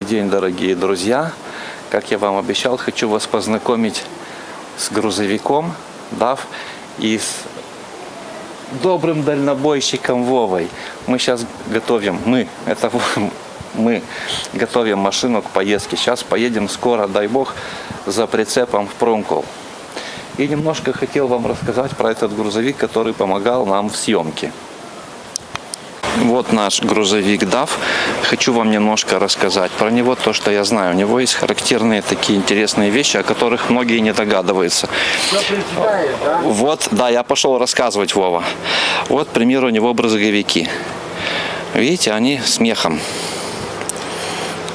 день, дорогие друзья! Как я вам обещал, хочу вас познакомить с грузовиком DAF и с добрым дальнобойщиком Вовой. Мы сейчас готовим, мы готовим машину к поездке. Сейчас поедем скоро, дай бог, за прицепом в Промкол. И немножко хотел вам рассказать про этот грузовик, который помогал нам в съемке. Вот наш грузовик DAF. Хочу вам немножко рассказать про него, то, что я знаю. У него есть характерные такие интересные вещи, о которых многие не догадываются. Да? Вот, да, я пошел рассказывать, Вова. Вот, к примеру, у него брызговики. Видите, они с мехом.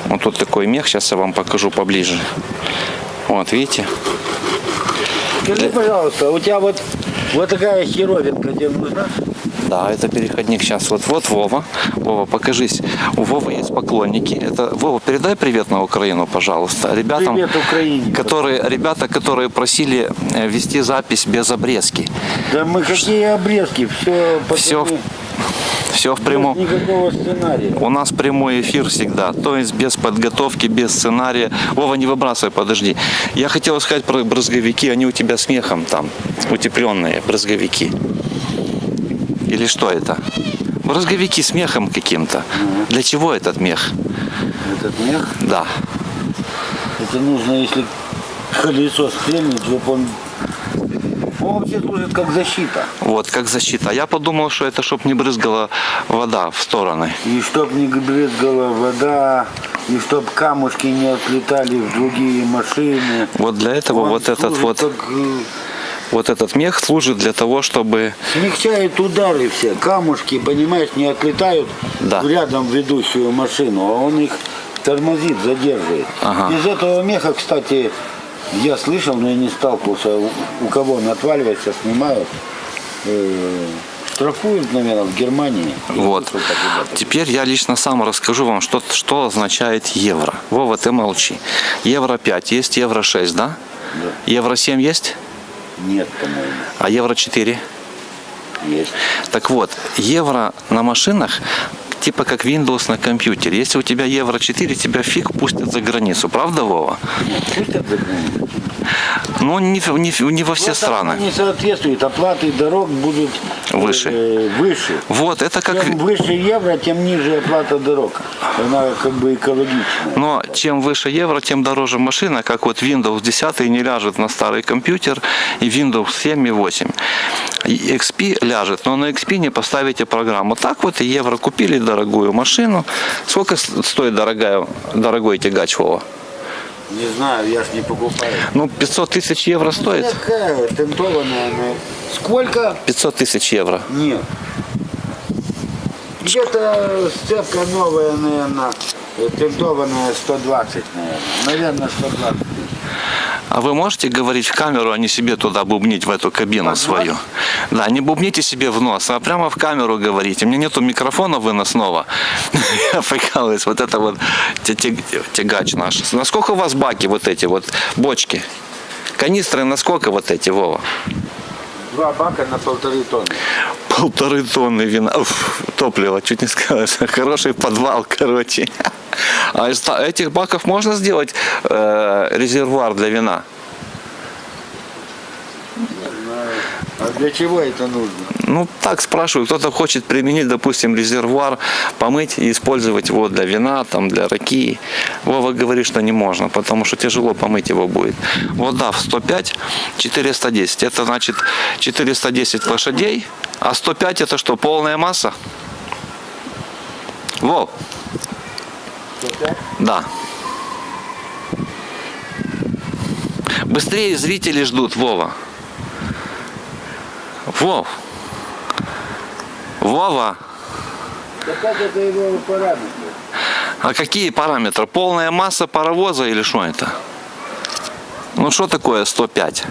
Вот тут такой мех, сейчас я вам покажу поближе. Вот, видите? Скажи, пожалуйста, у тебя вот такая херовинка тебе нужна? Да, это переходник сейчас. Вот Вова. Вова, покажись. У Вовы есть поклонники. Это Вова, передай привет на Украину, пожалуйста. Ребятам, Привет Украине. ребята, которые просили вести запись без обрезки. Да мы какие обрезки? Все в прямом. Никакого сценария. У нас прямой эфир всегда, то есть без подготовки, без сценария. Вова, не выбрасывай, подожди. Я хотел сказать про брызговики, они у тебя с мехом там, утепленные брызговики. Или что это? Брызговики с мехом каким-то. Для чего этот мех? Этот мех? Да. Это нужно, если колесо стрельнет, чтобы он вообще служит как защита. Вот, как защита. Я подумал, что это чтобы не брызгала вода в стороны. И чтоб не брызгала вода, и чтоб камушки не отлетали в другие машины. Вот для этого Он вот этот вот... как, Вот этот мех служит для того, чтобы... смягчает удары все. Камушки, понимаешь, не отлетают рядом в ведущую машину, а он их тормозит, задерживает. Ага. Из этого меха, кстати, я слышал, но я не сталкивался, у кого он отваливается, снимают. Штрафуют, наверное, в Германии. Вот. Теперь я лично сам расскажу вам, что означает евро. Вова, ты молчи. Евро 5 есть, евро 6, да? Да. Евро 7 есть? Нет, по-моему. А евро 4? Есть. Так вот, евро на машинах типа как Windows на компьютере. Если у тебя евро 4, тебя фиг пустят за границу. Правда, Вова? Пустят за границу. Ну, не во все страны. Не соответствует. Оплаты дорог будут выше. Выше. Вот, это как... Чем выше евро, тем ниже оплата дорог. Она как бы экологичная. Но чем выше евро, тем дороже машина, как вот Windows 10 не ляжет на старый компьютер, и Windows 7 и 8. И XP ляжет, но на XP не поставите программу. Так вот и евро купили дорогую машину. Сколько стоит дорогой тягач, Вова? Не знаю, я ж не покупаю. Ну, 500 тысяч евро стоит. Такая тентованная. Сколько? 500 тысяч евро. Нет. Где-то сцепка новая, наверное, тентованная 120, наверное. Наверное, 120. А вы можете говорить в камеру, а не себе туда бубнить, в эту кабину свою? Да, не бубните себе в нос, а прямо в камеру говорите. У меня нету микрофона выносного. Я прикалываюсь. Вот это вот тягач наш. Насколько у вас баки вот эти вот, бочки? Канистры насколько вот эти, Вова? 2 бака на 1,5 тонны. 1,5 тонны вина. Топлива, чуть не сказал. Хороший подвал, короче. А из этих баков можно сделать резервуар для вина? А для чего это нужно? Ну, так спрашиваю. Кто-то хочет применить, допустим, резервуар, помыть и использовать его для вина, там, для ракии. Вова говорит, что не можно, потому что тяжело помыть его будет. Вот да, в 105, 410. Это значит 410 лошадей, а 105 это что, полная масса? Вов. 105? Да. Быстрее зрители ждут, Вова. Вов. Вова. Как это его параметры? А какие параметры? Полная масса паровоза или что это? Ну что такое 105?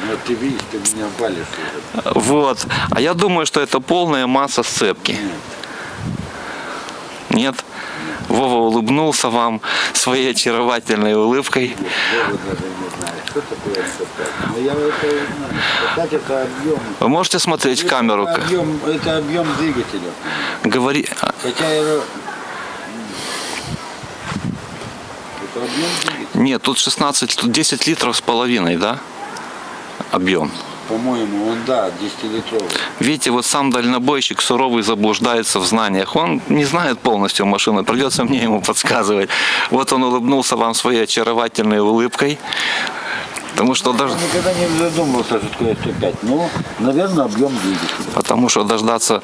Ну ты видишь, ты меня палишь уже. Вот. А я думаю, что это полная масса сцепки. Нет? Вова улыбнулся вам своей очаровательной улыбкой. Вова даже не знает, что такое 105. Но я это знаю. 105 это объем. Вы можете смотреть в камеру? Это объем двигателя. Говори. Хотя Это объем двигателя. Нет, тут 16, тут 10 литров с половиной, да? Объем. По-моему, он, да, 10-литровый. Видите, вот сам дальнобойщик суровый заблуждается в знаниях. Он не знает полностью машину, придется мне ему подсказывать. Вот он улыбнулся вам своей очаровательной улыбкой. Потому что даже... Я никогда не задумывался, что такое 105. Ну, наверное, объем двигателя. Потому что дождаться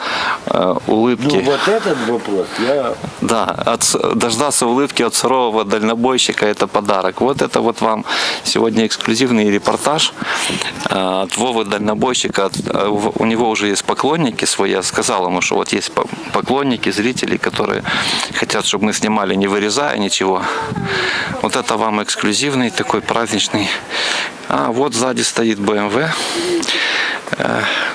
улыбки... Ну, вот этот вопрос я... Да, дождаться улыбки от сурового дальнобойщика – это подарок. Вот это вот вам сегодня эксклюзивный репортаж от Вовы дальнобойщика. У него уже есть поклонники свои. Я сказал ему, что вот есть поклонники, зрители, которые хотят, чтобы мы снимали, не вырезая ничего. Вот это вам эксклюзивный такой праздничный. А вот сзади стоит BMW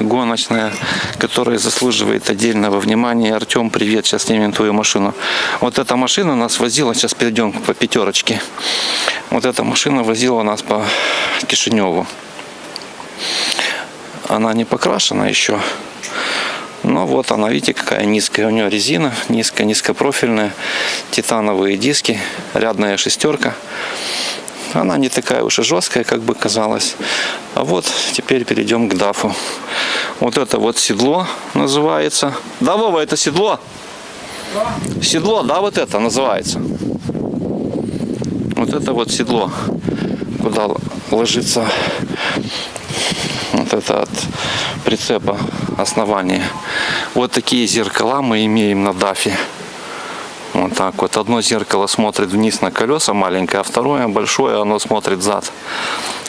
гоночная, которая заслуживает отдельного внимания. Артем, привет, сейчас снимем твою машину. Вот эта машина нас возила, сейчас перейдем по пятерочке. Вот эта машина возила нас по Кишиневу. Она не покрашена еще. Но вот она, видите, какая низкая. У нее резина, низкопрофильная, титановые диски, рядная шестерка. Она не такая уж и жесткая, как бы казалось. А вот теперь перейдем к дафу. Вот это вот седло называется. Да, Вова, это седло? Седло, да, вот это называется. Вот это вот седло, куда ложится вот это от прицепа основание. Вот такие зеркала мы имеем на дафе. Вот так вот. Одно зеркало смотрит вниз на колеса маленькое, а второе большое, оно смотрит зад.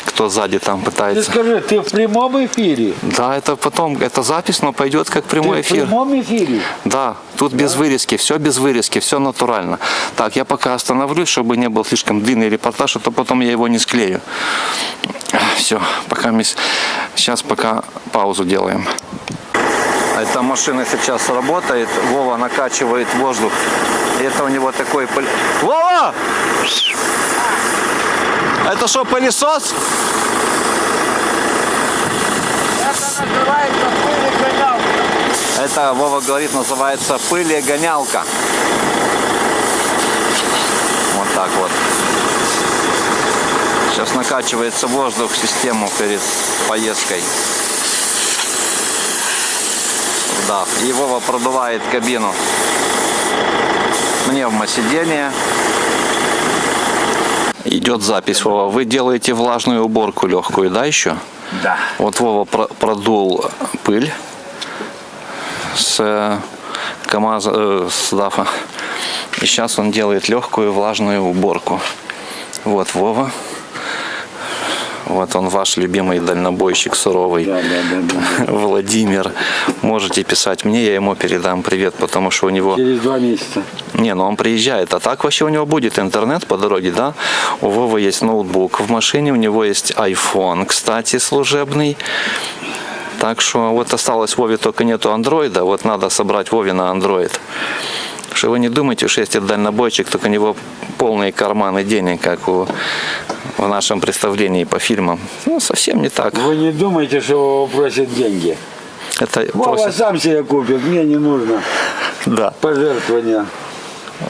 Кто сзади там Ты пытается. скажи, ты в прямом эфире? Да, это потом, это запись, но пойдет как прямой Ты эфир. в прямом эфире? Да, тут без вырезки, все натурально. Так, я пока остановлюсь, чтобы не был слишком длинный репортаж, а то потом я его не склею. Все, сейчас пока паузу делаем. Эта машина сейчас работает, Вова накачивает воздух. И это у него такой пыль... Вова! Это что, пылесос? Это называется пылегонялка. Это, Вова говорит, называется пылегонялка. Вот так вот. Сейчас накачивается воздух в систему перед поездкой. Да, и Вова продувает кабину. Пневмосиденье. Идет запись, Вова. Вы делаете влажную уборку легкую, да, еще? Да. Вот Вова продул пыль с КамАЗа, с дафа. И сейчас он делает легкую влажную уборку. Вот Вова. Вот он, ваш любимый дальнобойщик суровый. Да. Владимир. Можете писать мне, я ему передам привет, потому что у него... Через 2 месяца. Не, ну он приезжает. А так вообще у него будет интернет по дороге, да? У Вовы есть ноутбук в машине, у него есть iPhone, кстати, служебный. Так что вот осталось Вове только нету андроида. Вот надо собрать Вове на андроид. Что вы не думайте, что если дальнобойщик, только у него полные карманы денег, как в нашем представлении по фильмам. Ну, совсем не так. Вы не думайте, что его просят деньги. Это Вова просит... сам себе купит, мне не нужно Да, пожертвования.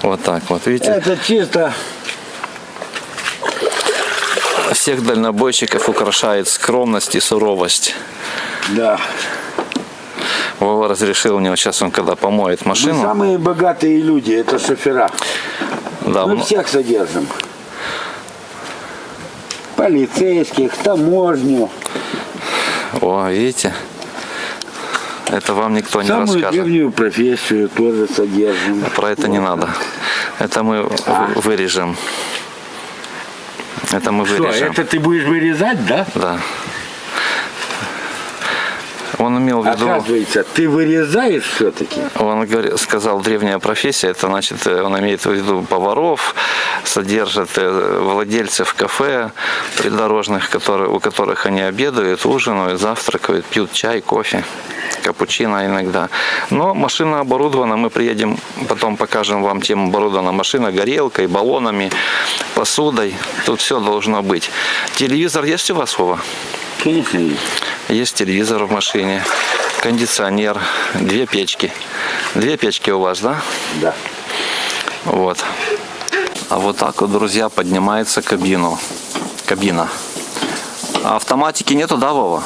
вот так вот, видите? Это чисто... Всех дальнобойщиков украшает скромность и суровость. Да. Вова разрешил мне, сейчас он когда помоет Мы машину. самые богатые люди, это шофера. Да, Мы всех содержим. Полицейских, таможню. О, видите? Это вам никто не Самую расскажет. древнюю профессию тоже содержим. Про это не надо. Это мы вырежем. Это мы Что, вырежем. это ты будешь вырезать, да? Да. Он имел в виду... Оказывается, ты вырезаешь все-таки. Он сказал, древняя профессия, это значит, он имеет в виду поваров, содержат владельцев кафе придорожных, у которых они обедают, ужинают, завтракают, пьют чай, кофе, капучино иногда. Но машина оборудована, мы приедем, потом покажем вам, чем оборудована машина, горелкой, баллонами, посудой, тут все должно быть. Телевизор есть у вас, Вова? Конечно, есть. Есть телевизор в машине, кондиционер, 2 печки. 2 печки у вас, да? Да. Вот. А вот так вот, друзья, поднимается кабина. А автоматики нету, да, Вова?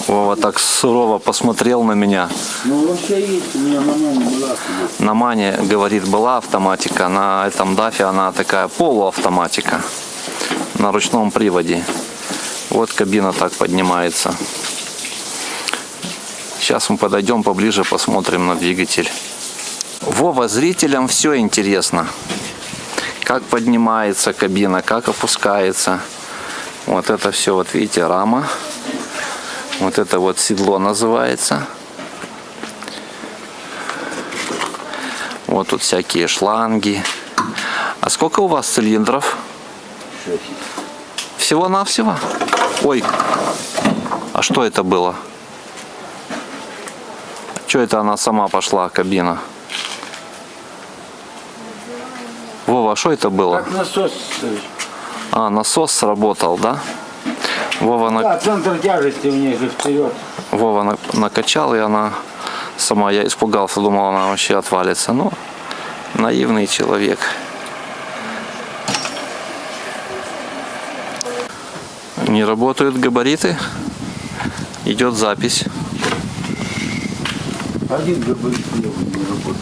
Вова так сурово посмотрел на меня. Ну вообще есть, у меня на мане была. На Мане, говорит, была автоматика. На этом дафе она такая полуавтоматика. На ручном приводе. Вот кабина так поднимается. Сейчас мы подойдем поближе, посмотрим на двигатель. Вова, зрителям все интересно. Как поднимается кабина, как опускается. Вот это все, вот видите, рама. Вот это вот седло называется. Вот тут всякие шланги. А сколько у вас цилиндров? 6. Всего-навсего? Ой, а что это было? Что это она сама пошла, кабина? Вова, а что это было? Как насос. А, насос сработал, да? Вова, Да, центр тяжести у них же вперед. Вова накачал, и она сама, я испугался, думал, она вообще отвалится. Ну, наивный человек. Не работают габариты. Идет запись. Один габарит не работает.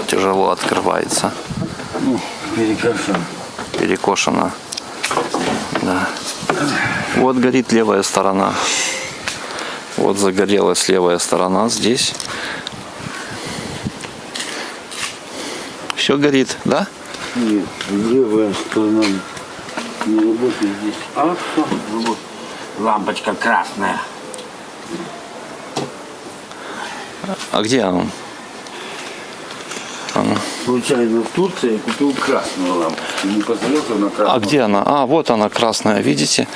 Тяжело открывается. Ну, перекошен. Перекошено. Да. Вот горит левая сторона. Вот загорелась левая сторона здесь. Все горит, да? Нет, левая сторона не работает здесь. А что? Вот. Лампочка красная. А где она? Случайно в Турции я купил красную лампочку. Не посмотрелся на красную. А где она? А, вот она красная, видите?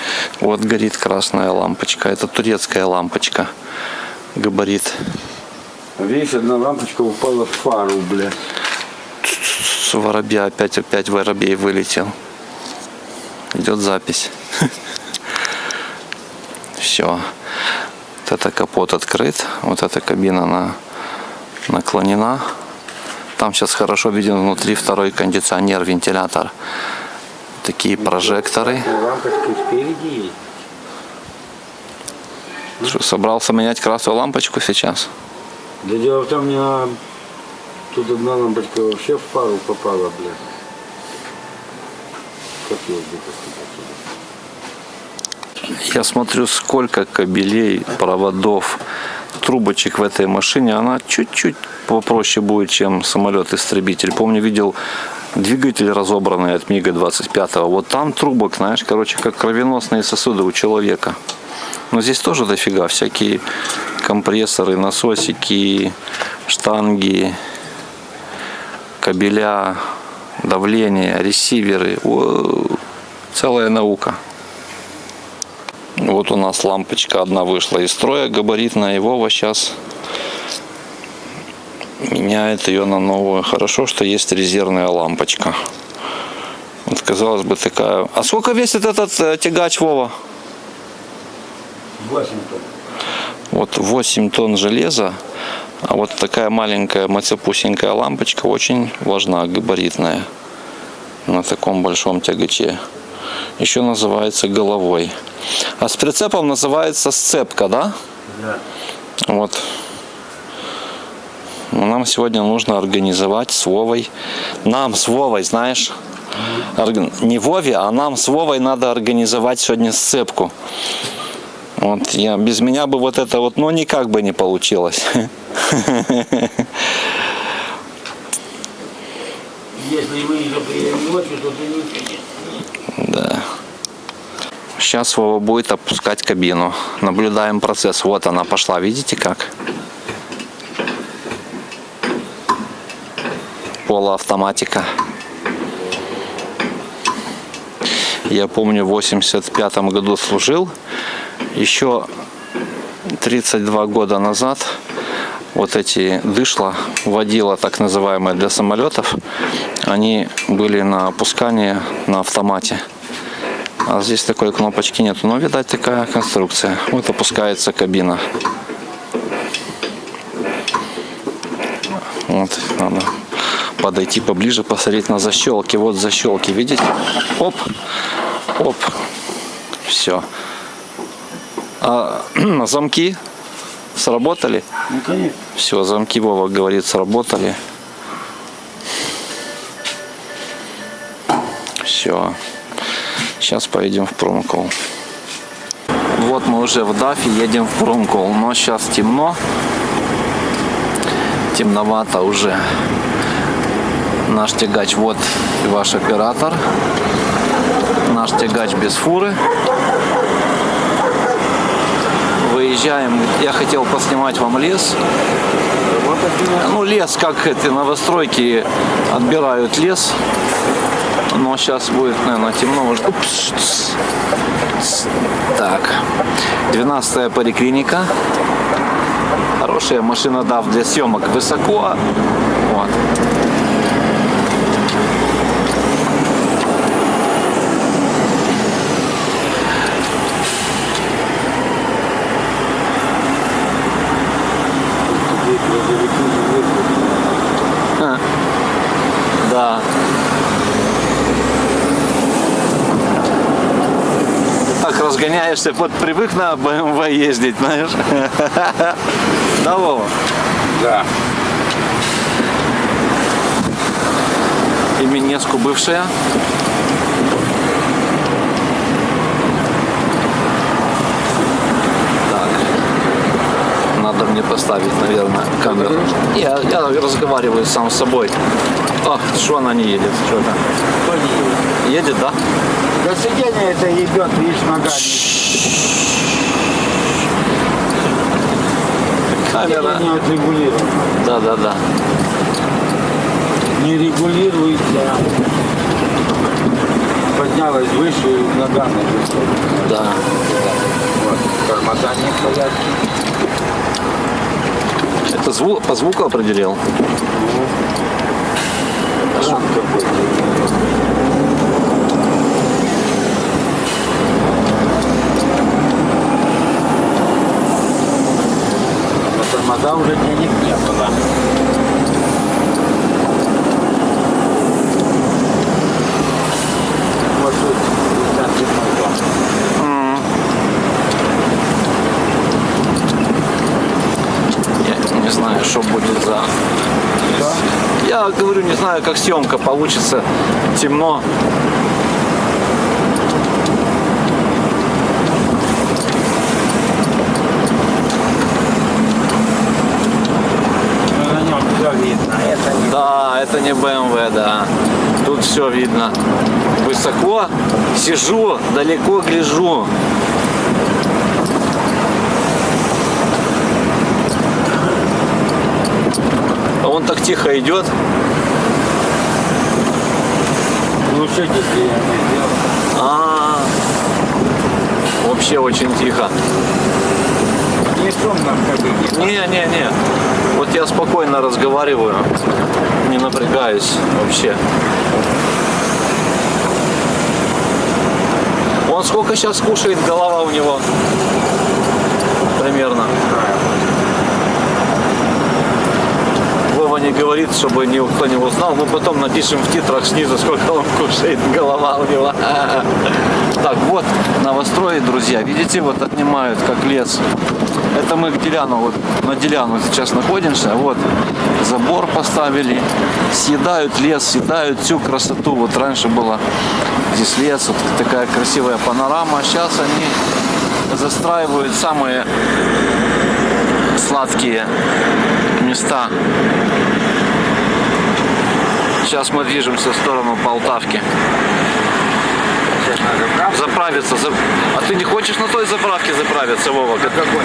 Вот горит красная лампочка. Это турецкая лампочка. Габарит. Видишь, одна лампочка упала в фару, бля. С воробья опять воробей вылетел. Идет запись. Все. Вот это капот открыт. Вот эта кабина она наклонена. Там сейчас хорошо виден внутри второй кондиционер, вентилятор. Такие прожекторы. Лампочка спереди есть. Что, собрался менять красную лампочку сейчас? Да дело в том, у меня тут одна лампочка вообще в пару попала, бля. Как ее где-то сюда? Я смотрю, сколько кабелей, проводов, трубочек в этой машине. Она чуть-чуть попроще будет, чем самолет-истребитель. Помню, видел двигатель разобранный от МиГа-25. Вот там трубок, знаешь, короче, как кровеносные сосуды у человека. Но здесь тоже дофига. Всякие компрессоры, насосики, штанги, кабеля, давление, ресиверы. Целая наука. Вот у нас лампочка одна вышла из строя, габаритная. И Вова сейчас меняет ее на новую. Хорошо, что есть резервная лампочка. Вот, казалось бы, такая. А сколько весит этот тягач, Вова? 8 тонн. Вот 8 тонн железа. А вот такая маленькая мацепусенькая лампочка очень важна, габаритная. На таком большом тягаче. Еще называется головой. А с прицепом называется сцепка, да? Да. Вот. Нам сегодня нужно организовать с Вовой. Нам с Вовой, знаешь, не Вове, а нам с Вовой надо организовать сегодня сцепку. Вот без меня бы вот это вот, ну, никак бы не получилось. Если мы еще приедем ночью, то ты не успеешь. Да. Сейчас Вова будет опускать кабину. Наблюдаем процесс. Вот она пошла. Видите как? Полуавтоматика. Я помню, в 85 году служил. Еще 32 года назад вот эти дышла, водила так называемые для самолетов, они были на опускании на автомате. А здесь такой кнопочки нет. Но, видать, такая конструкция. Вот опускается кабина. Вот, надо подойти поближе, посмотреть на защелки. Вот защелки, видите? Оп, оп, все. А замки сработали? Ну, конечно. Все, замки, Вова говорит, сработали. Все. Сейчас поедем в Прумкол. Вот мы уже в Дафе, едем в Прумкол. Но сейчас темно. Темновато уже. Наш тягач, вот и ваш оператор. Наш тягач без фуры. Выезжаем. Я хотел поснимать вам лес. Ну, лес, как это, новостройки отбирают лес. Но сейчас будет, наверное, темно уже. Упс. Так. 12-я поликлиника. Хорошая машина, DAF для съемок высоко. Вот. Да. Так разгоняешься, вот привык на BMW ездить, знаешь. Да, Вова? Да. И Минеску бывшая. Так. Надо мне поставить, наверное, камеру. Я разговариваю сам с собой. Ах, что она не едет? Что-то. Едет, да? До сидения это ебет, видишь, ногами. Камера. Не отрегулировано. Да. Не регулируется. Поднялась выше и ногами. Да. Вот. Тормоза не в порядке. Это по звуку определил? Шум какой-то. Тормоза уже денег не было. Вот тут Я не знаю, что будет за... Я говорю, не знаю, как съемка получится. Темно. на нем все видно. Это не... Да, это не BMW, да. Тут все видно. Высоко сижу, далеко гляжу. А он так тихо идет. Ну что здесь я не сделал? Вообще очень тихо. Не шумно в кабине. Не. Вот я спокойно разговариваю. Не напрягаюсь вообще. Он сколько сейчас кушает, голова у него? Примерно. Вова не говорит, чтобы никто не узнал. Мы потом напишем в титрах снизу, сколько он кушает, голова у него. Так, вот новострой, друзья. Видите, вот отнимают как лес. Это мы к Деляну, вот на Деляну сейчас находимся. Вот забор поставили. Съедают лес, съедают всю красоту. Вот раньше было здесь лес, вот такая красивая панорама. Сейчас они застраивают самые сладкие места. Сейчас мы движемся в сторону Полтавки. Заправиться. А ты не хочешь на той заправке заправиться, Вова?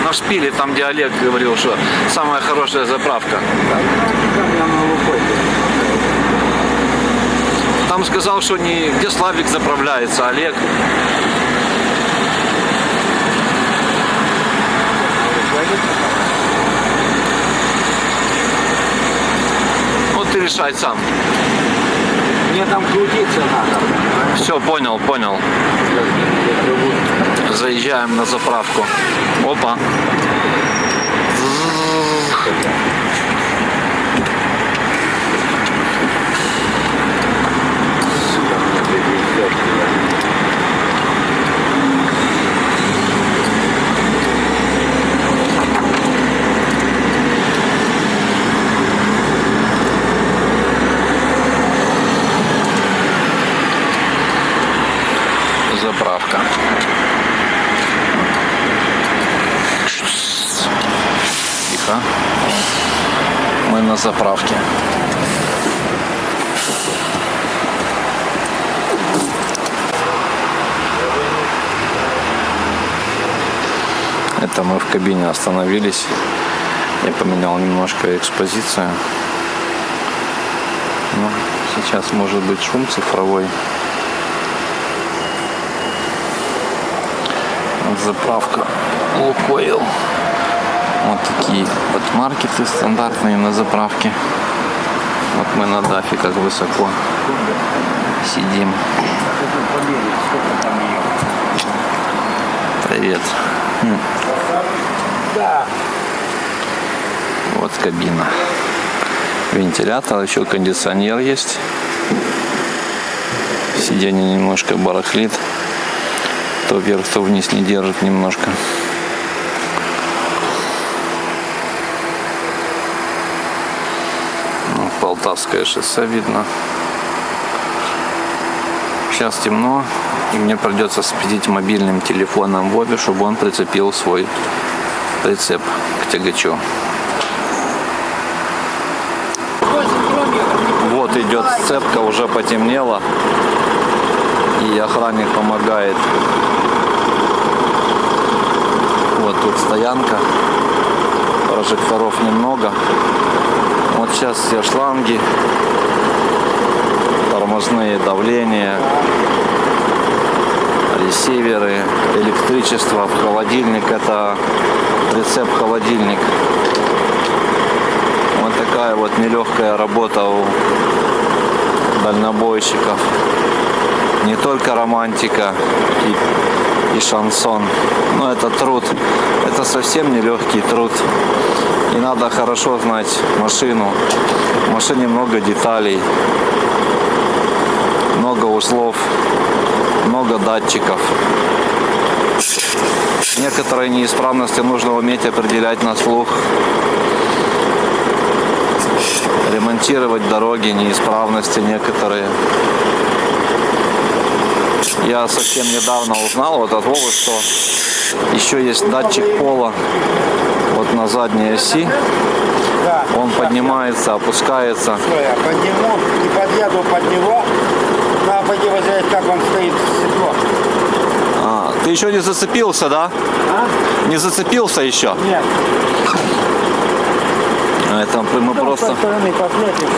На Шпиле, там где Олег говорил, что самая хорошая заправка. Там сказал, что не где Славик заправляется, а Олег. решать сам? Мне там крутиться надо. Все, понял, понял. Заезжаем на заправку. Опа. Заправка. Тихо. Мы на заправке. Это мы в кабине остановились. Я поменял немножко экспозицию. Ну, сейчас может быть шум цифровой. Заправка Лукойл. Вот такие вот маркеты стандартные на заправке. Вот мы на дафе как высоко сидим. Привет. Да. Вот кабина. Вентилятор, еще кондиционер есть. Сиденье немножко барахлит. То вверх, то вниз не держит немножко. Полтавское шоссе видно. Сейчас темно, и мне придется светить мобильным телефоном Вове, чтобы он прицепил свой прицеп к тягачу. Вот идет сцепка, уже потемнело, и охранник помогает. Вот тут стоянка, прожекторов немного. Вот сейчас все шланги, тормозные давления, ресиверы, электричество, в холодильник, это прицеп-холодильник. Вот такая вот нелегкая работа у дальнобойщиков. Не только романтика и шансон, но это труд. Это совсем нелегкий труд. И надо хорошо знать машину. В машине много деталей, много узлов, много датчиков. Некоторые неисправности нужно уметь определять на слух. Ремонтировать дороги, неисправности некоторые. Я совсем недавно узнал вот от Вовы, что еще есть датчик пола вот на задней оси. Да. Он поднимается, опускается. Все, я подниму и подъеду под него. Надо пойти возять, как он стоит в седло. А, ты еще не зацепился, да? А? Не зацепился еще? Нет. Это мы С просто... той стороны посмотрим.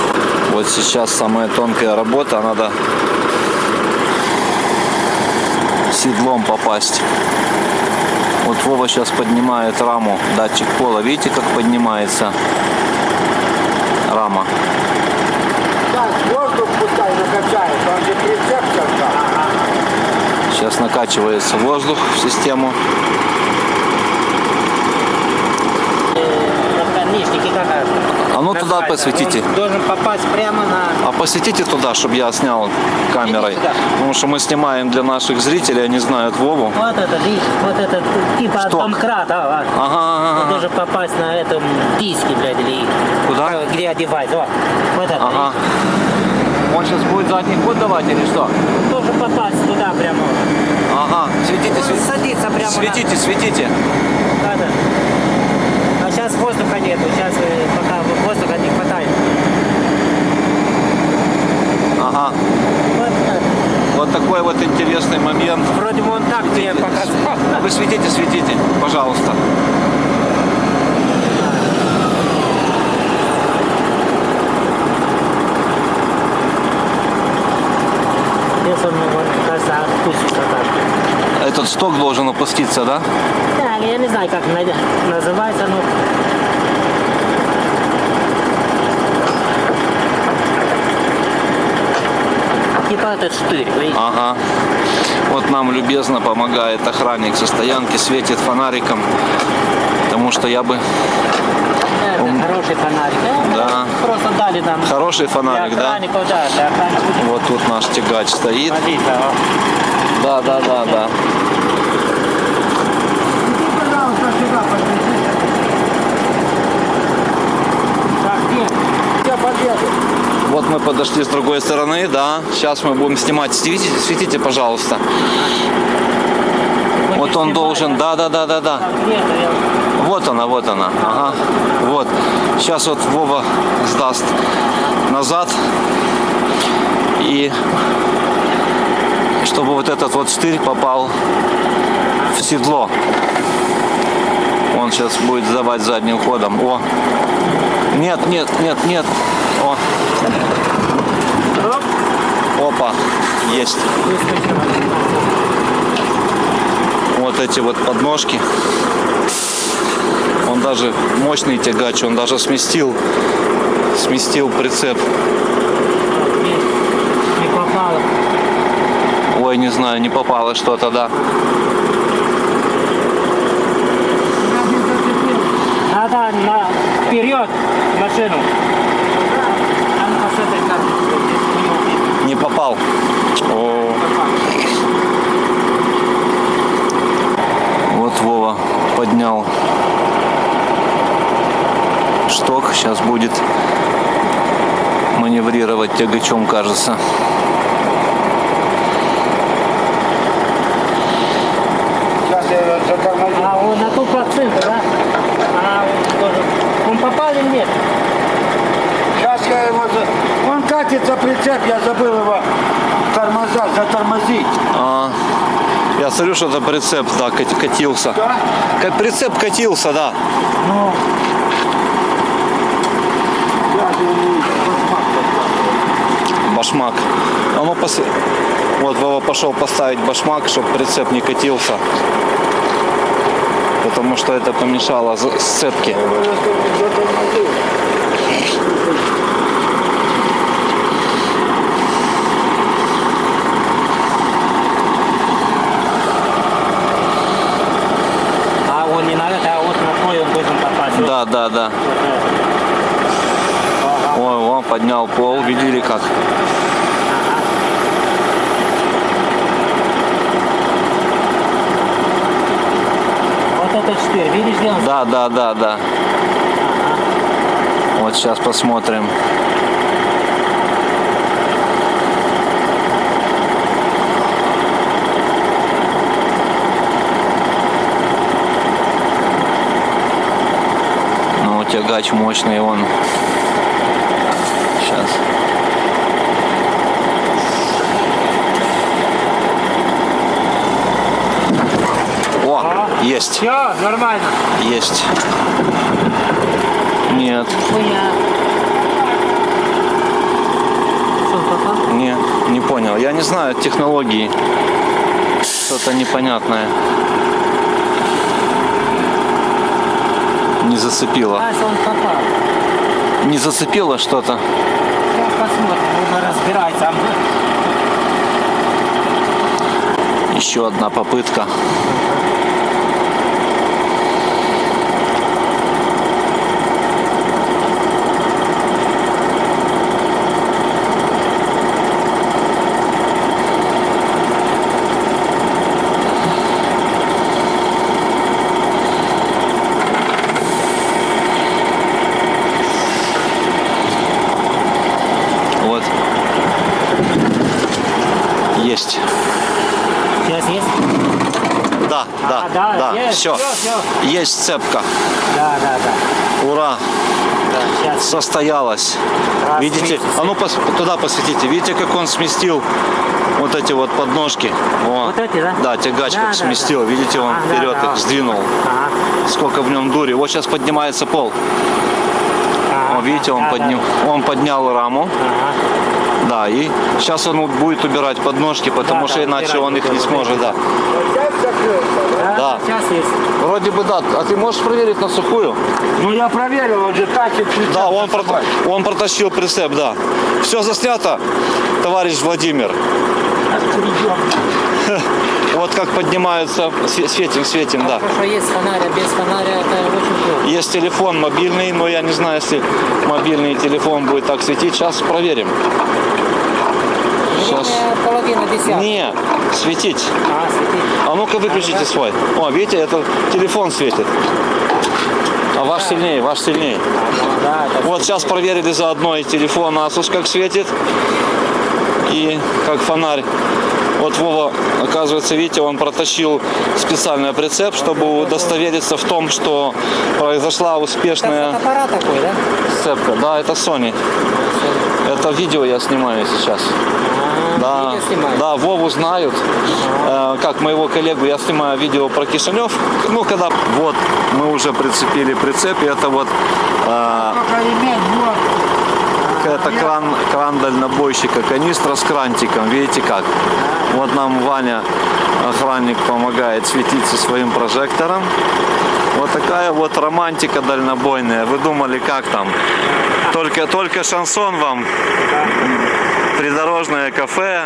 Вот сейчас самая тонкая работа, надо седлом попасть. Вот Вова сейчас поднимает раму, датчик пола. Видите, как поднимается рама? Так, воздух пускай накачает, он же прицеп сейчас. Сейчас накачивается воздух в систему. А ну туда посветите. Он должен попасть прямо на... А посветите туда, чтобы я снял камерой. Иди сюда. Потому что мы снимаем для наших зрителей, они знают Вову. Вот это, видишь, вот это типа Что? домкрат, Ага, Он ага, должен попасть на этом диске, блядь, или Куда? где одевать, вот это. Ага. Он сейчас будет задний ход давать или что? видишь? Должен попасть туда прямо. Ага, светите, Он светите. садится прямо Светите, светите. на... Да. А сейчас воздуха нету, сейчас пока воздуха не хватает. Ага. Вот так. Вот такой вот интересный момент. Вроде бы он так тебе показал. Вы светите, светите, пожалуйста. Здесь он, кажется, отпустится так. Этот сток должен опуститься, да? Да, я не знаю, как называется, но... типа этот штырь. Видите? Ага. Вот нам любезно помогает охранник со стоянки, светит фонариком. Потому что я бы... Это хороший фонарик. Да. Просто дали нам. Хороший фонарик, для да? охранников, да? Для охранников. Вот тут наш тягач стоит. Смотрите, вот. Да. Пожалуйста, сюда подвезите. Так, где? Я подъеду. Вот мы подошли с другой стороны, да. Сейчас мы будем снимать. Светите, пожалуйста. Вот он должен, да. Так, где это? Вот она. Ага. Вот. Сейчас вот Вова сдаст назад. И чтобы вот этот вот штырь попал в седло. Он сейчас будет сдавать задним ходом. О! Нет. О! Опа! Есть. Вот эти вот подножки. Он даже мощный тягач, он даже сместил прицеп. Не попало. Ой, не знаю, не попало что-то, да. Надо вперед машину. А ну посмотри, как здесь. Не попал. О. Вот Вова поднял шток. Сейчас будет маневрировать тягачом, кажется. Сейчас я затормозил. А он на ту проценту, да? А он тоже. Он попал или нет? Сейчас я его... Он катится прицеп, я забыл его затормозить. Я смотрю, что это прицеп, да, катился. Да? Как прицеп катился, да. Ну... Я же ему Башмак. А ну, вот Вова пошел поставить башмак, чтобы прицеп не катился. Потому что это помешало сцепке. затормозил. А он не надо, а вот на твой он должен попасть. Да. Ой, он поднял пол, видели как? Вот этот штырь, видишь, где он? Да. Вот сейчас посмотрим. Ну, тягач мощный он. Сейчас. О, есть. Все, нормально. Есть. Нет. Хуя. Что, попал? Не понял. Я не знаю технологии. Что-то непонятное. Не зацепило. Кажется, он попал. Не зацепило что-то. Сейчас посмотрим, будем разбираться. Еще одна попытка. Вот. Есть. Сейчас есть? Да. Есть, Все. всё. Есть цепка. Да. Ура. Да, сейчас. Состоялось. Раз, Видите? видите. А ну туда посветите. Видите, как он сместил вот эти вот подножки? О. Вот эти, да? Да, тягач как сместил. Да. Видите, он вперед да. их сдвинул. Ага. Сколько в нем дури. Вот сейчас поднимается пол. Ага. О, видите, он поднял раму. Ага. Да, и сейчас он будет убирать подножки, потому что иначе он их не сможет, да. Опять закрылся, да? Да. Сейчас есть. Вроде бы да. А ты можешь проверить на сухую? Ну я проверил, он же тащит прицеп. Да, за собой. он протащил прицеп, да. Все заснято. товарищ Владимир. Вот как поднимаются, светим, да. Потому что есть фонарь, а без фонаря это очень плохо. Есть телефон мобильный, но я не знаю, если мобильный телефон будет так светить. Сейчас проверим. Сейчас. Половина десятка. Не, светить. Светить. А ну-ка выключите свой. О, видите, это телефон светит. А ваш сильнее, ваш сильнее. Да, это Вот сейчас проверили заодно и телефон Asus как светит. И как фонарь. Вот Вова, оказывается, видите, он протащил специальный прицеп, чтобы удостовериться в том, что произошла это успешная фотоаппарат такой, да? сцепка. Да, это Sony. Это видео я снимаю сейчас. Да, Видео снимаешь? да, Вову знают. Как моего коллегу, я снимаю видео про Кишинев. Ну, когда вот мы уже прицепили прицеп, и это вот Только ремень, вот. это кран дальнобойщика, канистра с крантиком. Видите как? Вот нам Ваня, охранник, помогает светиться своим прожектором. Вот такая вот романтика дальнобойная. Вы думали, как там? Только шансон вам. Придорожное кафе.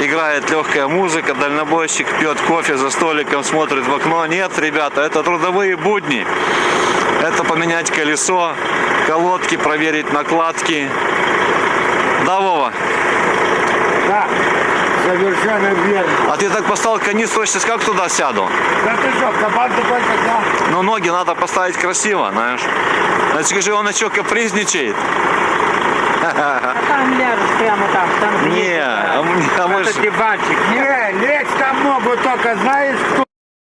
Играет легкая музыка, дальнобойщик пьет кофе за столиком, смотрит в окно. Нет, ребята, это трудовые будни. Это поменять колесо, колодки, проверить накладки. Да, Вова? Да, совершенно верно. А ты так поставил канистру, сейчас как туда сяду? Да ты что, кабан такой, как я? Но ноги надо поставить красиво, знаешь. Значит, скажи, он еще капризничает. А там ляжешь прямо там. Не, а мы ж- Диванчик. Не, лечь там могут только, знаешь, кто?